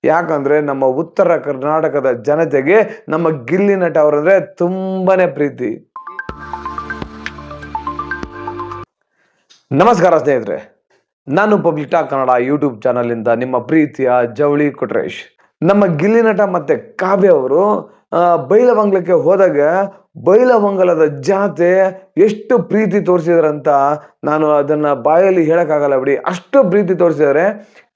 ಯಾಕಂದ್ರೆ ನಮ್ಮ ಉತ್ತರ ಕರ್ನಾಟಕದ ಜನತೆಗೆ ನಮ್ಮ ಗಿಲ್ಲಿ ನಟ ಅವರಂದ್ರೆ ತುಂಬಾನೇ ಪ್ರೀತಿ. ನಮಸ್ಕಾರ ಸ್ನೇಹಿತರೆ, ನಾನು public talk Kannada YouTube channel ಇಂದ ನಿಮ್ಮ ಪ್ರೀತಿಯ ಜವಳಿ ಕೊಟ್ರೇಶ್. ನಮ್ಮ ಗಿಲ್ಲಿ ನಟ ಮತ್ತೆ ಕಾವ್ಯ ಅವರು ಬೈಲಹೊಂಗಲಕ್ಕೆ ಹೋದಾಗ ಬೈಲಹೊಂಗಲದ ಜನತೆ ಎಷ್ಟು ಪ್ರೀತಿ ತೋರಿಸಿದ್ರಂತ ನಾನು ಅದನ್ನ ಬಾಯಲ್ಲಿ ಹೇಳಕ್ಕಾಗಲ್ಲ ಬಿಡಿ, ಅಷ್ಟು ಪ್ರೀತಿ ತೋರಿಸಿದ್ದಾರೆ.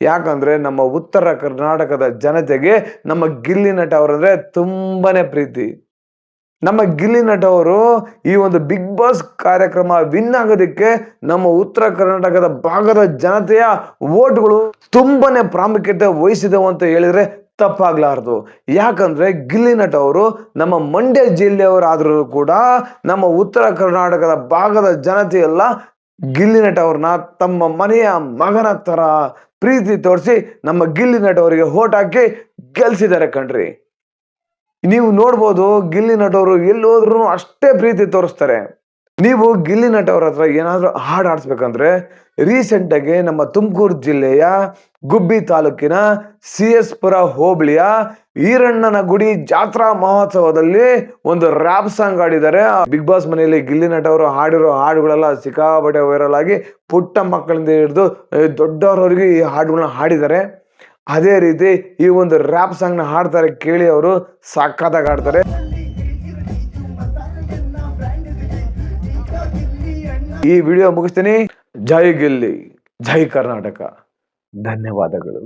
ಯಾಕಂದ್ರೆ ನಮ್ಮ ಉತ್ತರ ಕರ್ನಾಟಕದ ಜನತೆಗೆ ನಮ್ಮ ಗಿಲ್ಲಿ ನಟ ಅವರಂದ್ರೆ ತುಂಬಾನೇ ಪ್ರೀತಿ. ನಮ್ಮ ಗಿಲ್ಲಿ ನಟ ಅವರು ಈ ಒಂದು ಬಿಗ್ ಬಾಸ್ ಕಾರ್ಯಕ್ರಮ ವಿನ್ ಆಗೋದಕ್ಕೆ ನಮ್ಮ ಉತ್ತರ ಕರ್ನಾಟಕದ ಭಾಗದ ಜನತೆಯ ವೋಟ್ಗಳು ತುಂಬಾನೇ ಪ್ರಾಮುಖ್ಯತೆ ವಹಿಸಿದವು ಅಂತ ಹೇಳಿದ್ರೆ ತಪ್ಪಾಗ್ಲಾರ್ದು. ಯಾಕಂದ್ರೆ ಗಿಲ್ಲಿ ನಟ ಅವರು ನಮ್ಮ ಮಂಡ್ಯ ಜಿಲ್ಲೆಯವರಾದ್ರೂ ಕೂಡ ನಮ್ಮ ಉತ್ತರ ಕರ್ನಾಟಕದ ಭಾಗದ ಜನತೆ ಎಲ್ಲ ಗಿಲ್ಲಿ ನಟ ಅವ್ರನ್ನ ತಮ್ಮ ಮನೆಯ ಮಗನ ತರ ಪ್ರೀತಿ ತೋರಿಸಿ ನಮ್ಮ ಗಿಲ್ಲಿ ನಟ ಅವರಿಗೆ ವೋಟ್ ಹಾಕಿ ಗೆಲ್ಸಿದ್ದಾರೆ ಕಣ್ರಿ. ನೀವು ನೋಡ್ಬೋದು, ಗಿಲ್ಲಿ ನಟ ಅವರು ಎಲ್ಲಿ ಹೋದ್ರು ಅಷ್ಟೇ ಪ್ರೀತಿ ತೋರಿಸ್ತಾರೆ. ನೀವು ಗಿಲ್ಲಿ ನಟ ಅವ್ರ ಹತ್ರ ಏನಾದ್ರೂ ಹಾಡು ಆಡಿಸ್ಬೇಕಂದ್ರೆ ರೀಸೆಂಟ್ ಆಗಿ ನಮ್ಮ ತುಮಕೂರು ಜಿಲ್ಲೆಯ ಗುಬ್ಬಿ ತಾಲೂಕಿನ CS ಪುರ ಹೋಬಳಿಯ ಈರಣ್ಣನ ಗುಡಿ ಜಾತ್ರಾ ಮಹೋತ್ಸವದಲ್ಲಿ ಒಂದು ರ್ಯಾಪ್ ಸಾಂಗ್ ಆಡಿದ್ದಾರೆ. ಬಿಗ್ ಬಾಸ್ ಮನೆಯಲ್ಲಿ ಗಿಲ್ಲಿ ನಟ ಅವರು ಹಾಡಿರೋ ಹಾಡುಗಳೆಲ್ಲ ಸಿಕ್ಕಾಪಟ್ಟೆ ವೈರಲ್ ಆಗಿ ಪುಟ್ಟ ಮಕ್ಕಳಿಂದ ಹಿಡಿದು ದೊಡ್ಡವರವರೆಗೆ ಈ ಹಾಡುಗಳನ್ನ ಹಾಡಿದ್ದಾರೆ. ಅದೇ ರೀತಿ ಈ ಒಂದು ರ್ಯಾಪ್ ಸಾಂಗ್ ನ ಹಾಡ್ತಾರೆ, ಕೇಳಿ, ಅವರು ಸಖತ್ತಾಗಿ ಹಾಡ್ತಾರೆ. ಈ ವಿಡಿಯೋ ಮುಗಿಸ್ತೀನಿ. ಜೈ ಗಿಲ್ಲಿ, ಜೈ ಕರ್ನಾಟಕ. ಧನ್ಯವಾದಗಳು.